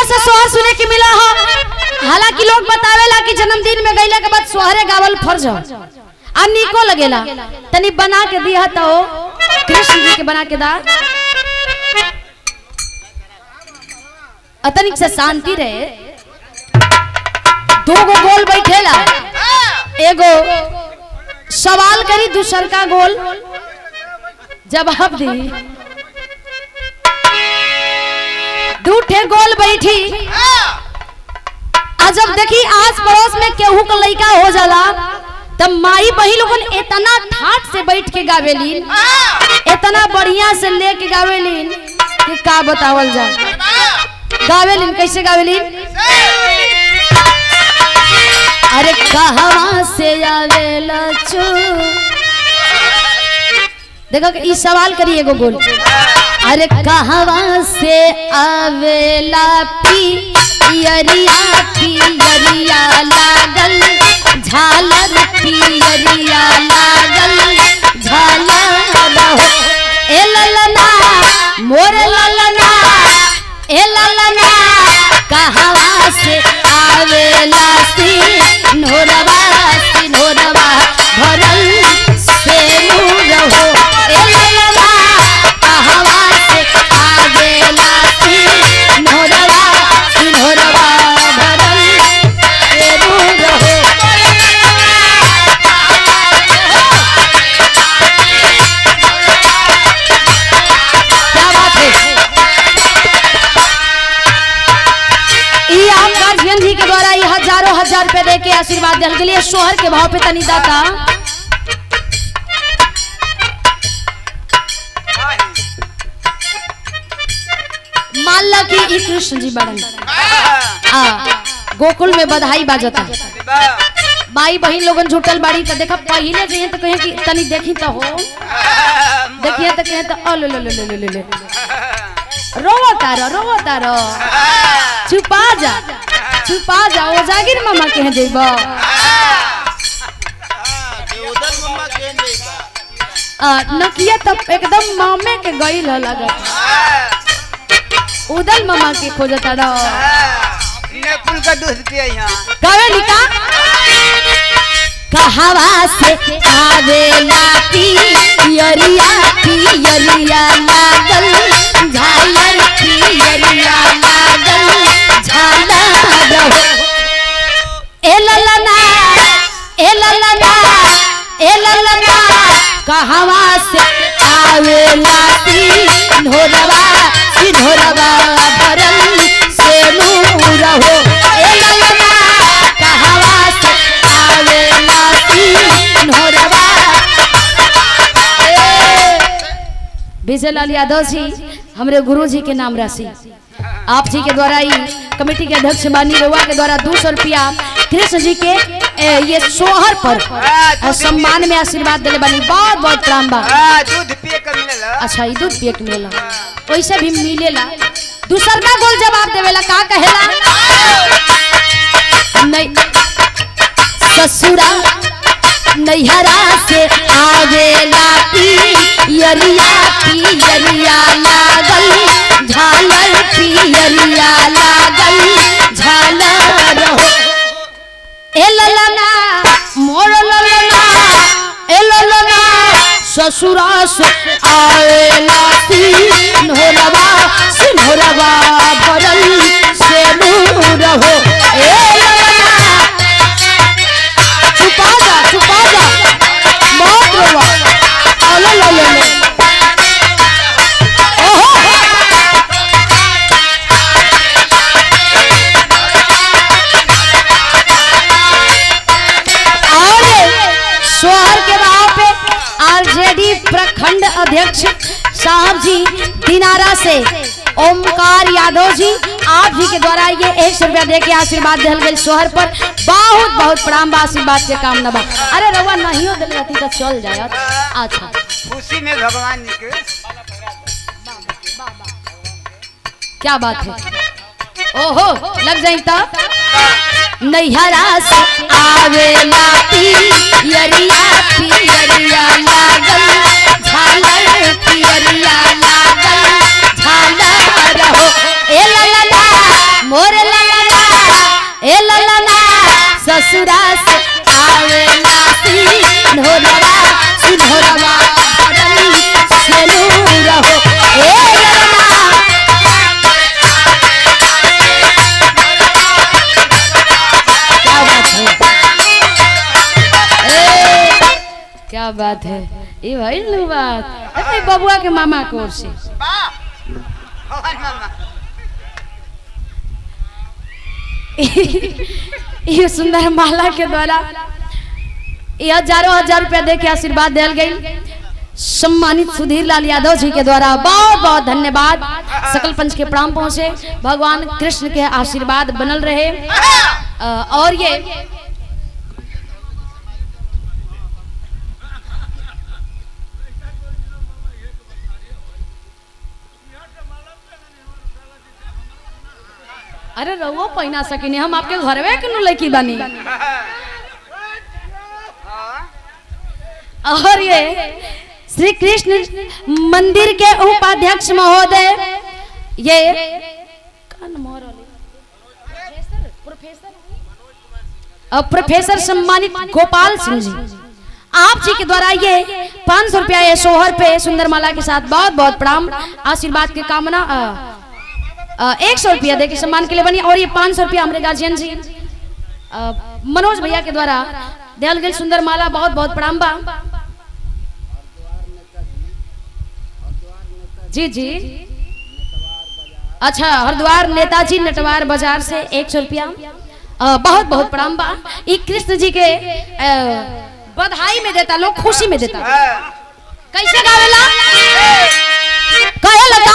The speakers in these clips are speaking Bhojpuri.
से सोहर सुने के मिला हो। हालांकि लोग बतावेला कि जन्मदिन में गईला के बाद सोहरे गावल फर्ज हो आ निको लगेला। तनी बना के दिया तो कृष्ण जी के बना के दा अतनिक से शांति रहे। दो गो गोल बैठेला, एगो सवाल करी दूसर का गोल जवाब दी। दूठे गोल बैठी आ जब देखी आस पड़ोस में केहू का लड़का हो जाला तब माई बही लोगन इतना ठाट से बैठ के गावेलीन, इतना बढ़िया से लेके गावेलीन कि का बतावल जाए। गावेलीन कैसे गावेलीन? अरे कहवा से आवेला चो, देखो ई सवाल करिए एगो गोल। अरे कहवा से आवेला पियरिया पियरिया लागल झालर पियरिया लागल झालर हो। ए ललना मोर ललना ए ललना कहवा से आवेला सिन्होरवा सिन्होरवा भरल से नूर हो। ए ललना कहवा से आवेला सिन्होरवा सिन्होरवा भरल से नूर हो। क्या बात है? ई आप गार्जियन जी के द्वारा ये हजारों हजार रुपए दे के आशीर्वाद देने के लिए सोहर के भाव पे तनी दाता। मान ला कि ई कृष्ण जी बड़न गोकुल में बधाई बाजता, माई बहन लोगन जुटल बाड़ी तो देखा पहले जे तो कहे कि तनी देखी तो हो, देखिए तो कहे तो ले ले ले ले ले रोवो तारो छुपा जा ओ जागिर मामा कह देबो। नकिया तब एकदम मामे के गई लगत उदल मामा के खोजता ने कुल का दूध पिया यहां गावे लिखा कहवा से आवेला पियरिया पियरिया लागल झालर पियरिया लागल झालर हो। ए ललना ए ललना ए ललना कहवा से आवेला सिन्होरवा सिन्होरवा भरल से नूर हो। ए ललना कहवा से आवेला सिन्होरवा। विजय लाल यादव जी हमरे गुरु जी के नाम राशि आप जी के द्वारा ही कमेटी के अध्यक्ष बानी रउआ के द्वारा 200 रुपया कृष्ण जी के ये सोहर पर सम्मान में आशीर्वाद दिले बानी। बहुत बहुत प्रणाम बा। दूध पिए के मिलेला। अच्छा ई दूध पिए के मिलेला, वैसे भी मिलेला। दूसर का गोल जवाब देवेला का कहेला? नहीं ससुरा नैहरा से आवेला पियरिया पियरिया लागल झालर पियरिया लागल झालर हो। ए ललना मोर ललना ए ललना ससुरा से आवेला सिन्होरवा सिन्होरवा भरल से नूर हो। ए ललना छुपा जा बहुत रोवा ले ले ले ले ओहो सोहर के भाव पे आरजेडी प्रखंड अध्यक्ष साहब जी दिनारा से ओमकार यादव जी आप जी के द्वारा ये 100 रुपया दे के आशीर्वाद दिल गए सोहर पर। बहुत बहुत प्रणाम बा, आशीर्वाद के काम न बा। अरे रवा नहीं हो दिल रहती तो चल जाए। अच्छा खुशी में भगवान जी के क्या बात है। ओहो लग जाई तो नैहरा से आवेला पियरिया पियरिया लागल झालर पियरिया लागल झालर हो। ए ललना ससुरा से आवे नासी ढोलवा सिंहरवा सेलू रहो ए ललना। क्या बात है ये भाई लो बात अरे बबुआ के मामा को ओर से ये सुंदर माला के द्वारा ये हजारों हजार रुपया दे के आशीर्वाद दिया गई। सम्मानित सुधीर लाल यादव जी के द्वारा बहुत बहुत धन्यवाद। सकल पंच के प्रणाम पहुंचे। भगवान कृष्ण के आशीर्वाद बनल रहे। और ये अरे रहुओ पहना सकिनी हम आपके घरवे के लड़की बनी। और ये श्री कृष्ण मंदिर के उपाध्यक्ष महोदय ये प्रोफेसर सम्मानित गोपाल सिंह जी आप जी के द्वारा ये 500 रुपया ये सोहर पे सुंदर माला के साथ बहुत बहुत प्रणाम आशीर्वाद की कामना 100 रुपया दे के सम्मान के लिए बनी। और ये 500 रुपया हमारे गार्जियन जी मनोज भैया के द्वारा दियल गई सुंदर माला बहुत बहुत प्रणाम बा। जी जी अच्छा हरिद्वार नेताजी नटवार बाजार से 100 रुपया बहुत बहुत प्रणाम बा। ये कृष्ण जी के बधाई में देता लोग खुशी में देता। कैसे गावेला कहे लगा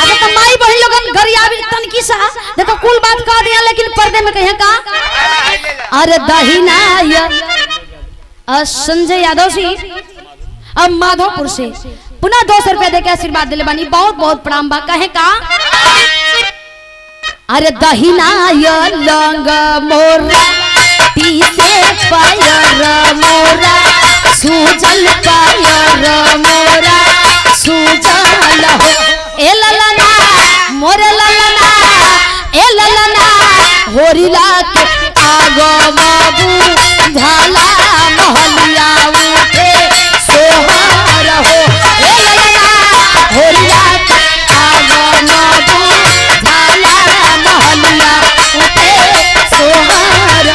अगर तो माई बहन लोगन घर आवी तनकी सा देखो कुल बात कह दिया लेकिन पर्दे में कहे का अरे दहिना संजय यादव जी अब माधोपुर से पुनः 200 रुपया देके आशीर्वाद दिले बानी बहुत बहुत प्रणाम बा। कहे का अरे दहिना लंग मोरा पीछे पायर मोरा सूजल पायर मोरा सूजल हो ए ललना मोरे ललना ए ललना होरिला के आगो बाबू झाला महलिया उठे सोहर हो ए ललना होरिला के आगो बाबू झाला महलिया उठे सोहर।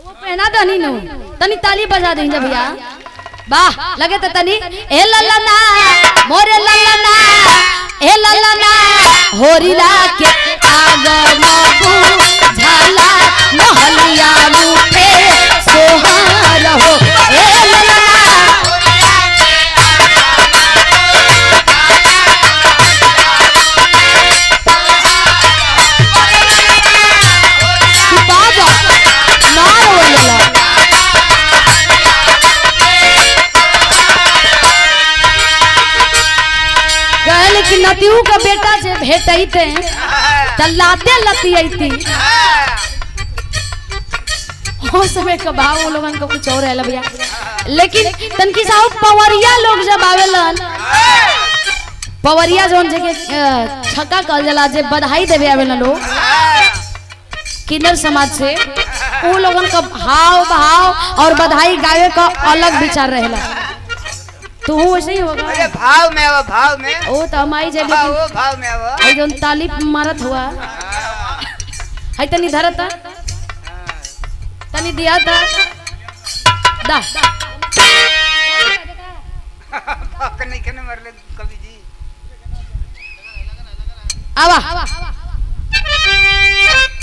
वो पहना दनी नो तनी ताली बजा दें जब भैया वाह लगे तो तनी ए ललना मोरे ललना ए ललना होरिला के आगो बाबू झाला महलिया उठे सोहर हो ए ललना बाबा मारो लला कि नतियू का बेटा जे भेटैते तल्लाते लतियैती हो समय का भाव वो लोगन को कुछ और है भैया। लेकिन तनकी साहब पवरिया लोग जब आवेलन पवरिया जोन जगह छक्का कहल जाला जे बधाई देवे आवेलन लोग किन्नर समाज से वो लोगन का भाव भाव और बधाई गावे का अलग विचार रहेला। तो वो वैसे ही होगा। अरे भाव में आवा भाव में ओ तो हमारी जे हाँ, वो भाव में आवा आई जोन तालीफ मारत हुआ है तनी धरता तनी दिया था दा पक नहीं कने मर ले कवि जी आवा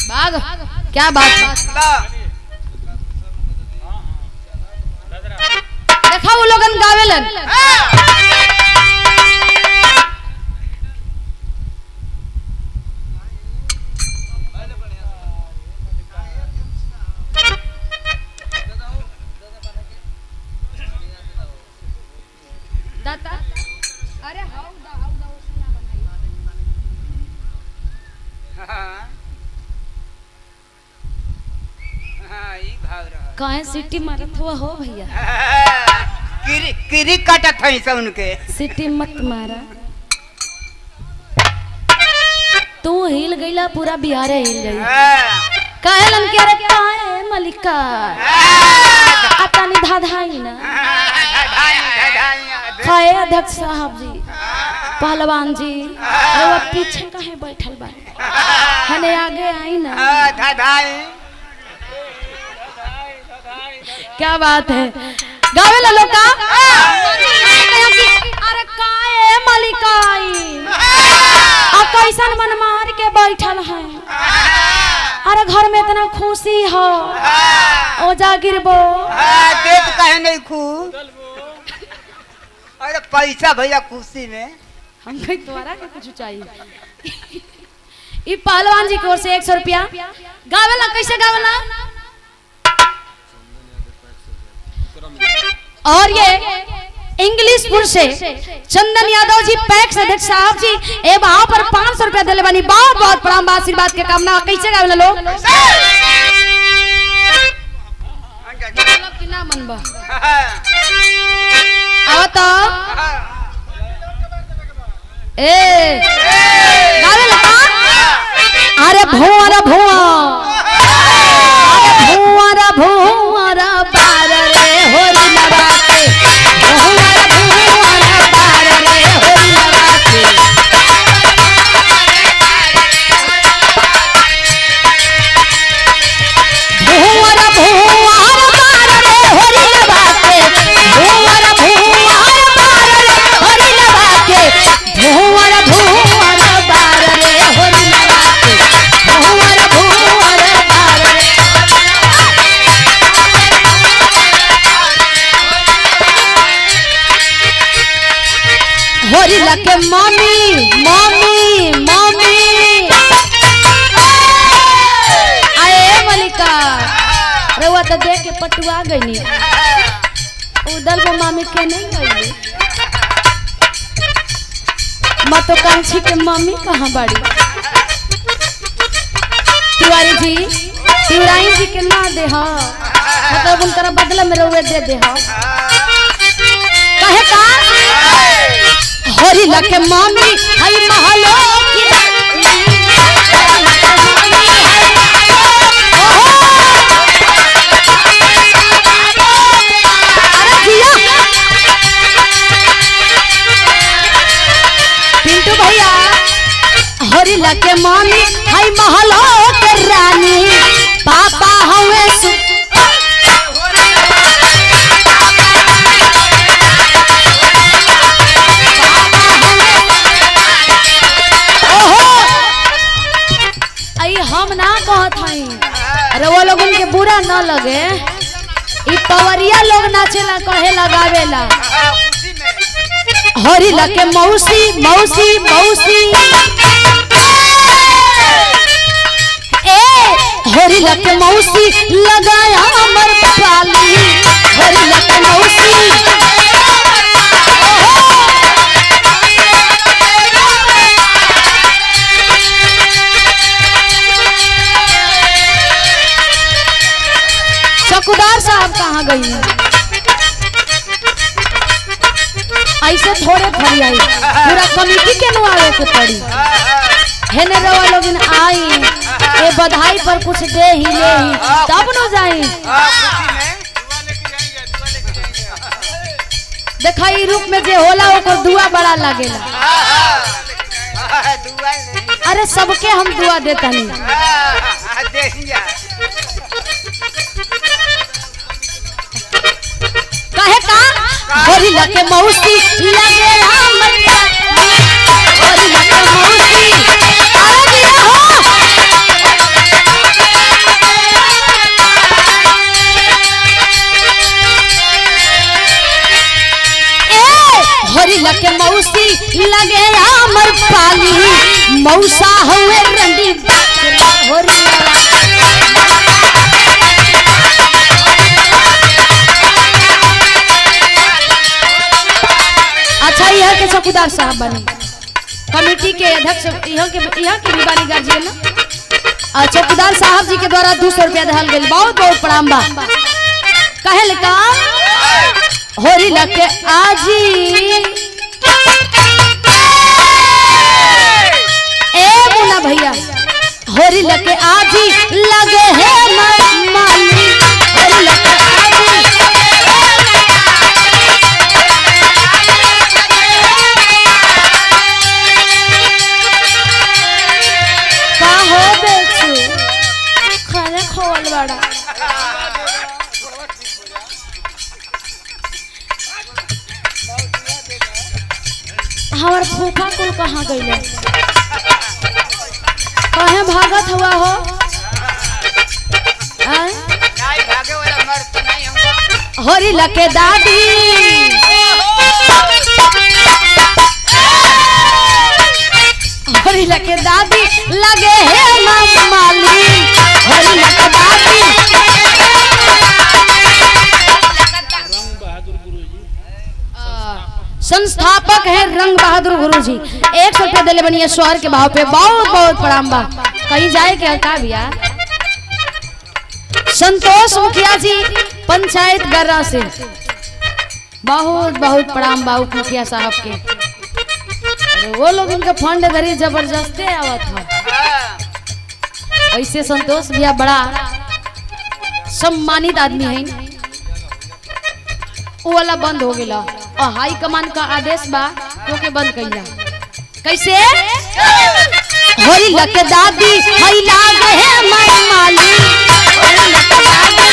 भाग क्या बात देखा वो लोगन गावेलन दाता अरे हाउ दा सुना बनाई कहे सिटी मारत हुआ हो भैया किरी काटत है सब उनके सिटी मत मारा तू हिल गईला पूरा बिहार हिल गई कहलन के अरे काहे मलिका अतनी धाधाई ना खाए अध्यक्ष साहब जी पहलवान जी अरे वो पीछे काहे बैठल बा हने आगे आई ना क्या बात है गावे ला लोका अरे काहे मलिका आई आ कैसन मन मार के बैठल है अरे घर में इतना खुशी हो ओ जागिर बो देख कहे नहीं खूब अरे पैसा भैया खुशी में हम कहीं तुम्हारा के कुछ चाहिए ई पहलवान जी की ओर से 100 रुपया गावेला कैसे गावेला और ये इंग्लिशपुर से चंदन यादव जी पैक्स अध्यक्ष साहब जी ए वहां पर 500 रुपया दिले बानी बहुत बहुत प्रणाम आशीर्वाद के कामना कैसे गावेला लोग कितना मन बा आवता ए गावेला अरे भुवर भुवर बार रे होरी लगा के भुवर बार रे होरी लगा के भुवर बार रे होरी लगा के भुवर बार रे होरी लगा के भुवर बार रे होरी लगा के भुवर बार रे होरी लगे मम्मी मम्मी मम्मी आए मलिका रउआ तो देख के पटुआ गईनी उधर वो मामी के नहीं गई महत्वाकांक्षी के मम्मी कहाँ बाड़ी तिवारी जी तिवारी जी के ना दे मतलब उनका बदला में रउआ दे दे कहे का होरी लगे मम्मी हई महलो की पिंटू भैया होरी लगे मम्मी हई महलो के रानी पापा हवे हम ना कहत हई अरे वो लोगन के बुरा न लगे ई पवरिया लोग नाचेला कहे लगावेला होरी लगे मौसी मौसी मौसी ए होरी लगे मौसी लगाया अमर पाली होरी लगे मौसी चौकीदार साहब कहाँ गई ऐसे थोड़े खड़ी आई पूरा कमेटी के नुआवे के पड़ी हेने रवा लोग आई ये बधाई पर कुछ दे ही ले ही तब न जाई देखा ई रूप में जे होला ओकर दुआ बड़ा लागेला अरे सबके हम दुआ देता नहीं कहे का होरी लगे मौसी लगे मरिया होरी लगे मौसी अरे दिया हो ए होरी लगे मौसी लगे अमर पाली मौसा हुए रंडी होरी अच्छा यह के चौकीदार साहब बने कमेटी के अध्यक्ष यह के भी बानी गार्जियन ना चौकीदार साहब जी के द्वारा 200 रुपया दहल गई बहुत बहुत प्रणाम बा कहे लिखा होरी लगे आजी ए मुन्ना भैया हमार फूफा कुल कहाँ गइले? कहे भागत हुआ हो? आय? नहीं भागे वाला मर्द तो नहीं हुआ। होरी लके दादी होरी लके दादी लगे है माली। होरी लके दादी संस्थापक है रंग बहादुर गुरु जी। 100 रुपया दिले बनिए स्वर के भाव पे। बहुत बहुत प्रणाम बा। कहीं जाए के का भैया? संतोष मुखिया जी पंचायत गर्रा से बहुत बहुत प्रणाम बाबू मुखिया साहब के। अरे वो लोग इनका फंड धरी जबरदस्ती आवा था। ऐसे संतोष भैया बड़ा सम्मानित आदमी है। वो वाला बंद हो गया और हाई कमान का आदेश बा क्योंकि बंद कइला। कैसे? होरी लके दादी हई लागे है माई माली। होरी लके दादी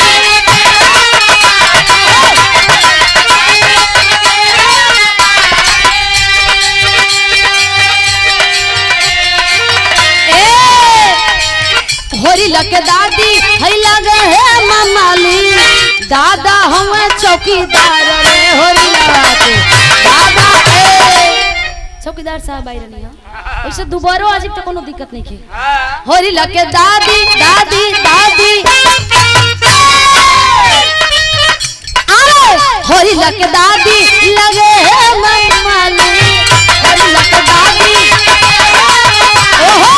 होरी लके दादी हई लागे है मामाली। दादा हम चौकीदार रे होरी लके दादा चौकीदार साहब आई रहनी है। वैसे दोबारा आज तक कोनो दिक्कत नहीं की। होरी लके दादी दादी दादी अरे होरी लके दादी लगे है मामाली। होरी लके दादी ओहो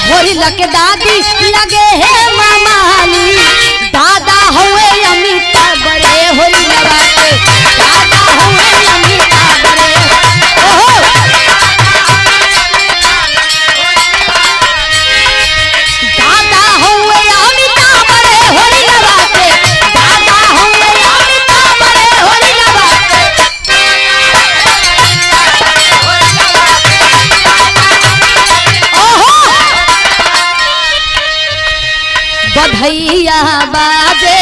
होरी लके दादी लगे है मामाली। दादा हुए अमिताभ बड़े होरी लगा के। दादा हुए अमिताभ बड़े ओहो दादा हुए अमिताभ बड़े होरी लगा के। दादा हुए अमिताभ बड़े होरी लगा के। ओहो बधैया बाजे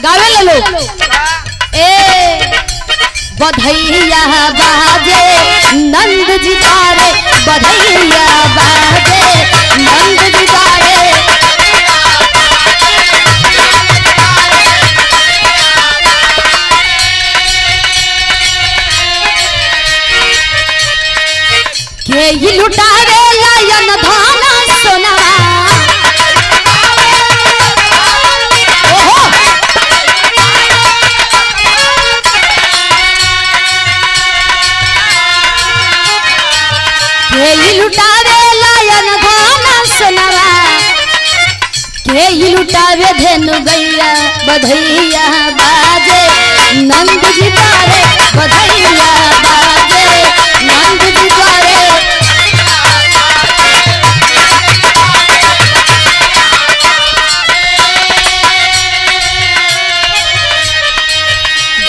गावे ले लो। ए बधैया बाजे नंद जी तारे। बधैया बाजे नंद जी तारे। के ही लुटारे लायन धाना सोना। लुटारे लायन धाना सोनवा। के लुटावे धेनु गैया। बधैया बाजे नंद जी तारे। बधैया बाजे नंद जी तारे।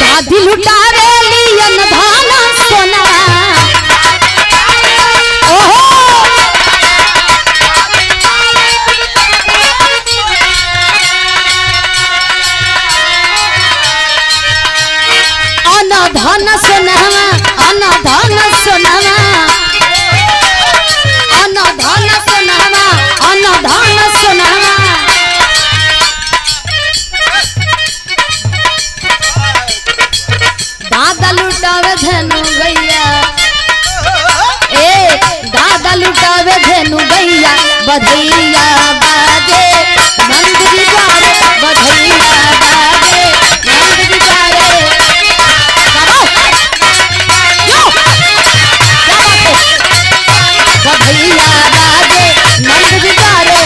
दादी लुटारे लियन धाना सोनवा। धन सोनवा अन धन सोनवा। अन धन सोनवा अन धन सोनवा। दादा लुटावे धेनु गैया। ए दादा लुटावे धेनु गैया। बधैया बाजे नंद जी तारे। बधैया बाजे नंद जी तारे। बधैया बाजे नंद जी तारे।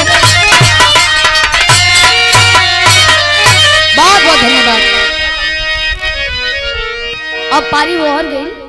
बहुत बहुत धन्यवाद। अब पारी ओहर गई।